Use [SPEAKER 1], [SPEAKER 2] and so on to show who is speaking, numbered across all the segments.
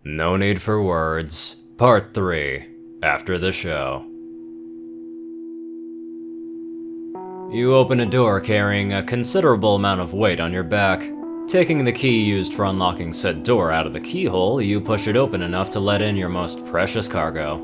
[SPEAKER 1] No Need for Words, Part 3, after the show. You open a door carrying a considerable amount of weight on your back. Taking the key used for unlocking said door out of the keyhole, you push it open enough to let in your most precious cargo.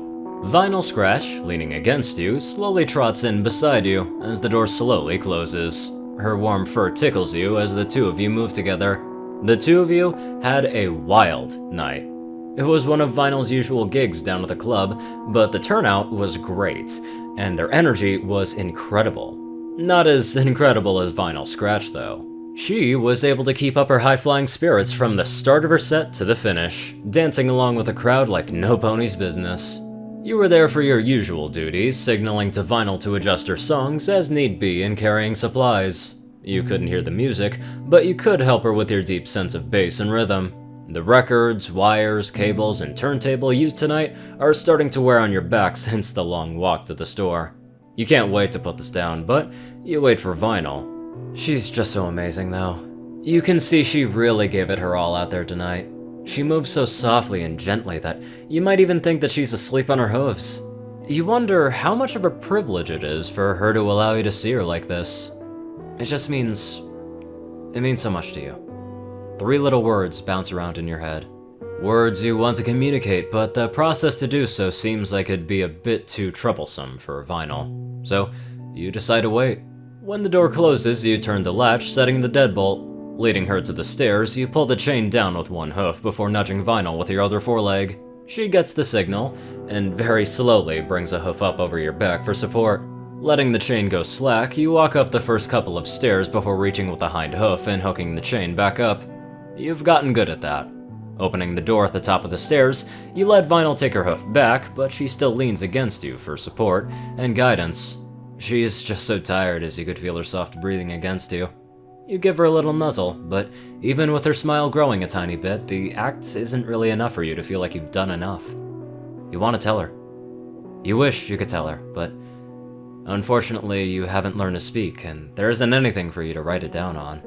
[SPEAKER 1] Vinyl Scratch, leaning against you, slowly trots in beside you as the door slowly closes. Her warm fur tickles you as the two of you move together. The two of you had a wild night. It was one of Vinyl's usual gigs down at the club, but the turnout was great, and their energy was incredible. Not as incredible as Vinyl Scratch, though. She was able to keep up her high-flying spirits from the start of her set to the finish, dancing along with the crowd like no pony's business. You were there for your usual duties, signaling to Vinyl to adjust her songs as need be and carrying supplies. You couldn't hear the music, but you could help her with your deep sense of bass and rhythm. The records, wires, cables, and turntable used tonight are starting to wear on your back since the long walk to the store. You can't wait to put this down, but you wait for Vinyl. She's just so amazing, though. You can see she really gave it her all out there tonight. She moves so softly and gently that you might even think that she's asleep on her hooves. You wonder how much of a privilege it is for her to allow you to see her like this. It means so much to you. 3 little words bounce around in your head. Words you want to communicate, but the process to do so seems like it'd be a bit too troublesome for Vinyl. So, you decide to wait. When the door closes, you turn the latch, setting the deadbolt. Leading her to the stairs, you pull the chain down with one hoof before nudging Vinyl with your other foreleg. She gets the signal, and very slowly brings a hoof up over your back for support. Letting the chain go slack, you walk up the first couple of stairs before reaching with the hind hoof and hooking the chain back up. You've gotten good at that. Opening the door at the top of the stairs, you let Vinyl take her hoof back, but she still leans against you for support and guidance. She's just so tired as you could feel her soft breathing against you. You give her a little nuzzle, but even with her smile growing a tiny bit, the act isn't really enough for you to feel like you've done enough. You want to tell her. You wish you could tell her, but unfortunately you haven't learned to speak, and there isn't anything for you to write it down on.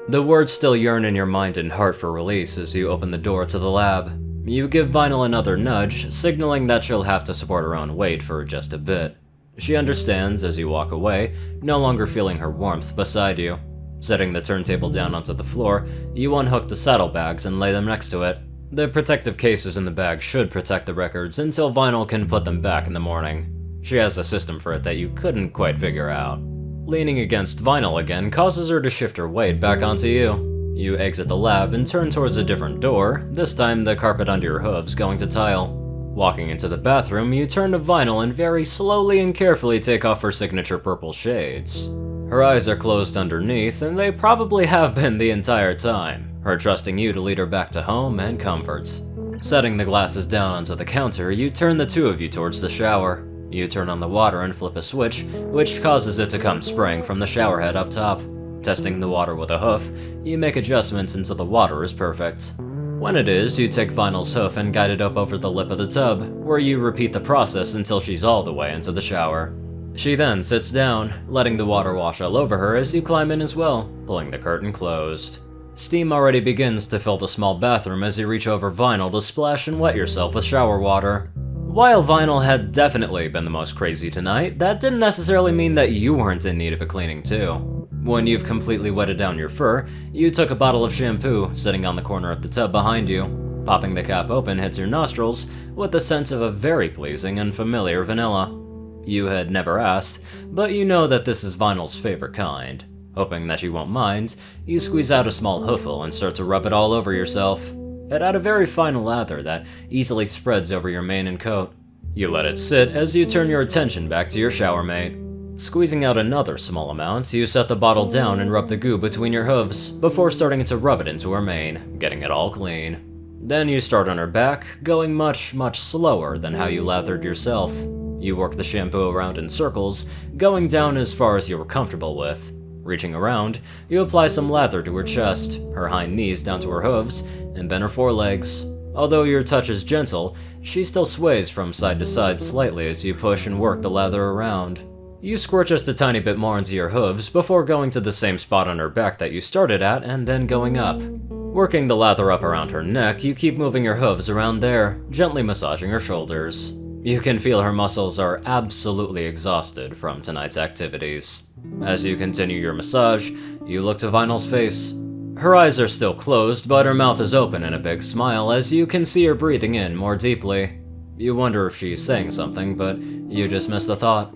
[SPEAKER 1] The words still yearn in your mind and heart for release as you open the door to the lab. You give Vinyl another nudge, signaling that she'll have to support her own weight for just a bit. She understands as you walk away, no longer feeling her warmth beside you. Setting the turntable down onto the floor, you unhook the saddlebags and lay them next to it. The protective cases in the bag should protect the records until Vinyl can put them back in the morning. She has a system for it that you couldn't quite figure out. Leaning against Vinyl again causes her to shift her weight back onto you. You exit the lab and turn towards a different door, this time the carpet under your hooves going to tile. Walking into the bathroom, you turn to Vinyl and very slowly and carefully take off her signature purple shades. Her eyes are closed underneath, and they probably have been the entire time, her trusting you to lead her back to home and comfort. Setting the glasses down onto the counter, you turn the two of you towards the shower. You turn on the water and flip a switch, which causes it to come spraying from the shower head up top. Testing the water with a hoof, you make adjustments until the water is perfect. When it is, you take Vinyl's hoof and guide it up over the lip of the tub, where you repeat the process until she's all the way into the shower. She then sits down, letting the water wash all over her as you climb in as well, pulling the curtain closed. Steam already begins to fill the small bathroom as you reach over Vinyl to splash and wet yourself with shower water. While Vinyl had definitely been the most crazy tonight, that didn't necessarily mean that you weren't in need of a cleaning too. When you've completely wetted down your fur, you took a bottle of shampoo sitting on the corner of the tub behind you. Popping the cap open hits your nostrils with the scent of a very pleasing and familiar vanilla. You had never asked, but you know that this is Vinyl's favorite kind. Hoping that she won't mind, you squeeze out a small hoofle and start to rub it all over yourself. It had a very fine lather that easily spreads over your mane and coat. You let it sit as you turn your attention back to your shower mate. Squeezing out another small amount, you set the bottle down and rub the goo between your hooves, before starting to rub it into her mane, getting it all clean. Then you start on her back, going much slower than how you lathered yourself. You work the shampoo around in circles, going down as far as you were comfortable with. Reaching around, you apply some lather to her chest, her hind knees down to her hooves, and then her forelegs. Although your touch is gentle, she still sways from side to side slightly as you push and work the lather around. You squirt just a tiny bit more into your hooves before going to the same spot on her back that you started at and then going up. Working the lather up around her neck, you keep moving your hooves around there, gently massaging her shoulders. You can feel her muscles are absolutely exhausted from tonight's activities. As you continue your massage, you look to Vinyl's face. Her eyes are still closed, but her mouth is open in a big smile as you can see her breathing in more deeply. You wonder if she's saying something, but you dismiss the thought.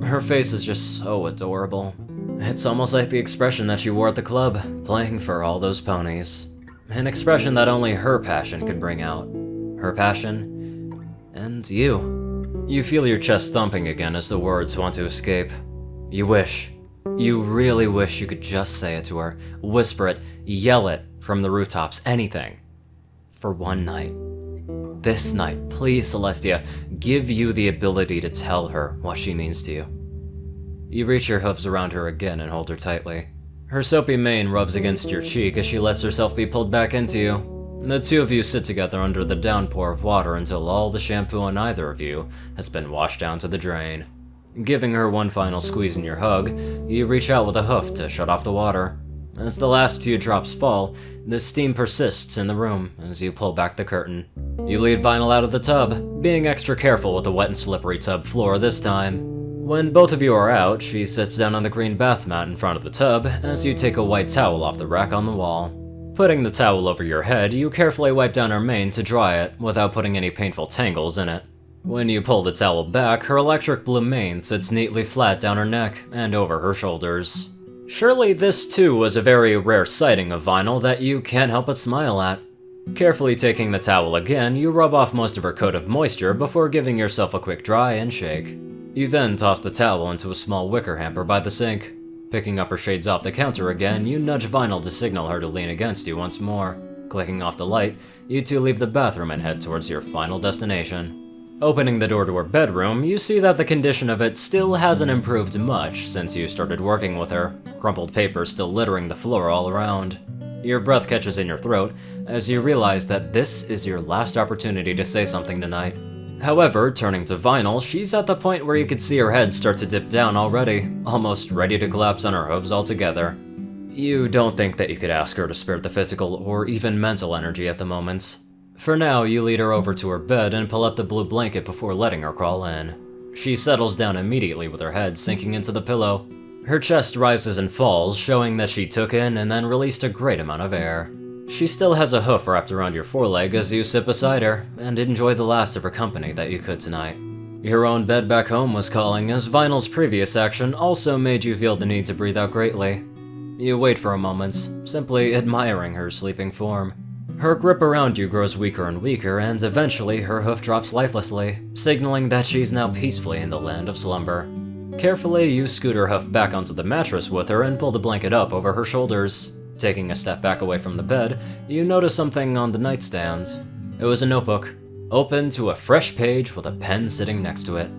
[SPEAKER 1] Her face is just so adorable. It's almost like the expression that she wore at the club, playing for all those ponies. An expression that only her passion could bring out. Her passion, and you. You feel your chest thumping again as the words want to escape. You wish. You really wish you could just say it to her, whisper it, yell it from the rooftops, anything. For one night. This night, please, Celestia, give you the ability to tell her what she means to you. You reach your hooves around her again and hold her tightly. Her soapy mane rubs against your cheek as she lets herself be pulled back into you. The two of you sit together under the downpour of water until all the shampoo on either of you has been washed down to the drain. Giving her one final squeeze in your hug, you reach out with a hoof to shut off the water. As the last few drops fall, the steam persists in the room as you pull back the curtain. You lead Vinyl out of the tub, being extra careful with the wet and slippery tub floor this time. When both of you are out, she sits down on the green bath mat in front of the tub as you take a white towel off the rack on the wall. Putting the towel over your head, you carefully wipe down her mane to dry it without putting any painful tangles in it. When you pull the towel back, her electric blue mane sits neatly flat down her neck and over her shoulders. Surely this too was a very rare sighting of Vinyl that you can't help but smile at. Carefully taking the towel again, you rub off most of her coat of moisture before giving yourself a quick dry and shake. You then toss the towel into a small wicker hamper by the sink. Picking up her shades off the counter again, you nudge Vinyl to signal her to lean against you once more. Clicking off the light, you two leave the bathroom and head towards your final destination. Opening the door to her bedroom, you see that the condition of it still hasn't improved much since you started working with her, crumpled paper still littering the floor all around. Your breath catches in your throat as you realize that this is your last opportunity to say something tonight. However, turning to Vinyl, she's at the point where you could see her head start to dip down already, almost ready to collapse on her hooves altogether. You don't think that you could ask her to spare the physical or even mental energy at the moment. For now, you lead her over to her bed and pull up the blue blanket before letting her crawl in. She settles down immediately with her head sinking into the pillow. Her chest rises and falls, showing that she took in and then released a great amount of air. She still has a hoof wrapped around your foreleg as you sit beside her, and enjoy the last of her company that you could tonight. Your own bed back home was calling, as Vinyl's previous action also made you feel the need to breathe out greatly. You wait for a moment, simply admiring her sleeping form. Her grip around you grows weaker and weaker, and eventually her hoof drops lifelessly, signaling that she's now peacefully in the land of slumber. Carefully, you scoot her hoof back onto the mattress with her and pull the blanket up over her shoulders. Taking a step back away from the bed, you notice something on the nightstand. It was a notebook, open to a fresh page with a pen sitting next to it.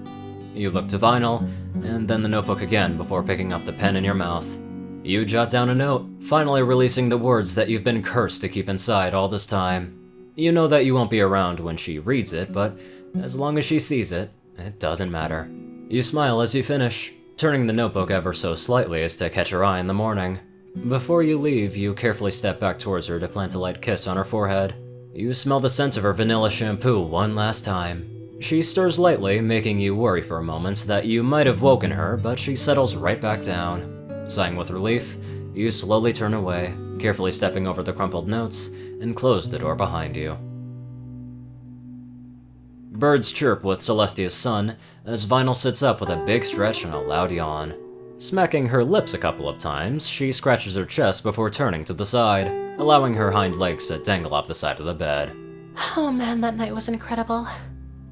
[SPEAKER 1] You look to Vinyl, and then the notebook again before picking up the pen in your mouth. You jot down a note, finally releasing the words that you've been cursed to keep inside all this time. You know that you won't be around when she reads it, but as long as she sees it, it doesn't matter. You smile as you finish, turning the notebook ever so slightly as to catch her eye in the morning. Before you leave, you carefully step back towards her to plant a light kiss on her forehead. You smell the scent of her vanilla shampoo one last time. She stirs lightly, making you worry for a moment that you might have woken her, but she settles right back down. Sighing with relief, you slowly turn away, carefully stepping over the crumpled notes, and close the door behind you. Birds chirp with Celestia's sun as Vinyl sits up with a big stretch and a loud yawn. Smacking her lips a couple of times, she scratches her chest before turning to the side, allowing her hind legs to dangle off the side of the bed.
[SPEAKER 2] Oh man, that night was incredible.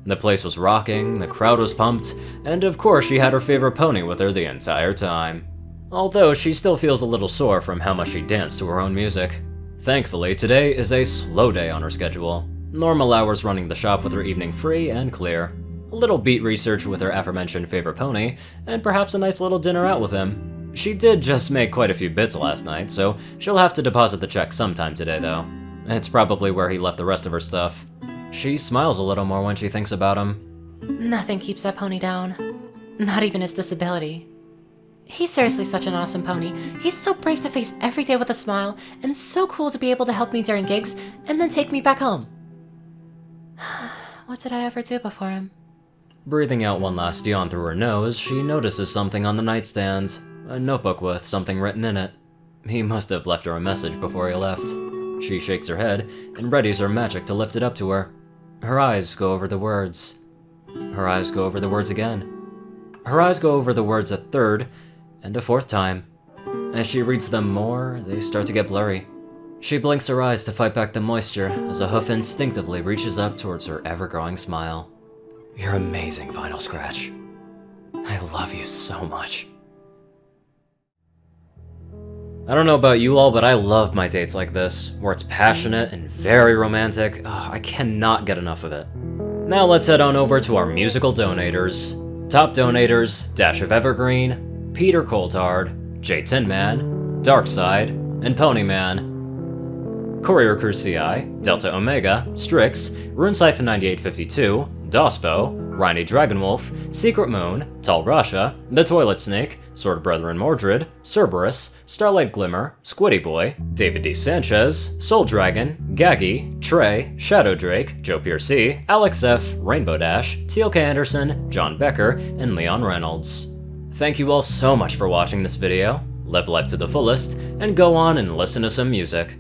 [SPEAKER 1] The place was rocking, the crowd was pumped, and of course she had her favorite pony with her the entire time. Although she still feels a little sore from how much she danced to her own music. Thankfully, today is a slow day on her schedule. Normal hours running the shop with her evening free and clear. A little beat research with her aforementioned favorite pony, and perhaps a nice little dinner out with him. She did just make quite a few bits last night, so she'll have to deposit the check sometime today though. It's probably where he left the rest of her stuff. She smiles a little more when she thinks about him.
[SPEAKER 2] Nothing keeps that pony down. Not even his disability. He's seriously such an awesome pony. He's so brave to face every day with a smile, and so cool to be able to help me during gigs, and then take me back home. What did I ever do before him?
[SPEAKER 1] Breathing out one last yawn through her nose, she notices something on the nightstand. A notebook with something written in it. He must have left her a message before he left. She shakes her head and readies her magic to lift it up to her. Her eyes go over the words. Her eyes go over the words again. Her eyes go over the words a third and a fourth time. As she reads them more, they start to get blurry. She blinks her eyes to fight back the moisture as a hoof instinctively reaches up towards her ever-growing smile. You're amazing, Vinyl Scratch. I love you so much. I don't know about you all, but I love my dates like this, where it's passionate and very romantic. I cannot get enough of it. Now let's head on over to our musical donators. Top donators, Dash of Evergreen, Peter Coulthard, J Tin Man, Darkside, and Ponyman. CourierCruz CI, Delta Omega, Strix, RuneSiphon9852, dospo, Ryanny Dragonwolf, Secret Moon, Tallrascha, The Toilet Snake, Sword Brethren Mordred, Cerberus, Starlight Glimmer, Squiddy Boy, David D. Sanchez, Soul Dragon, Gaggy, Trey, Shadow Drake, Joe Piercy, Alex F., Rainbow Dash, TLK Anderson, John Becker, and Leon Reynolds. Thank you all so much for watching this video. Live life to the fullest, and go on and listen to some music.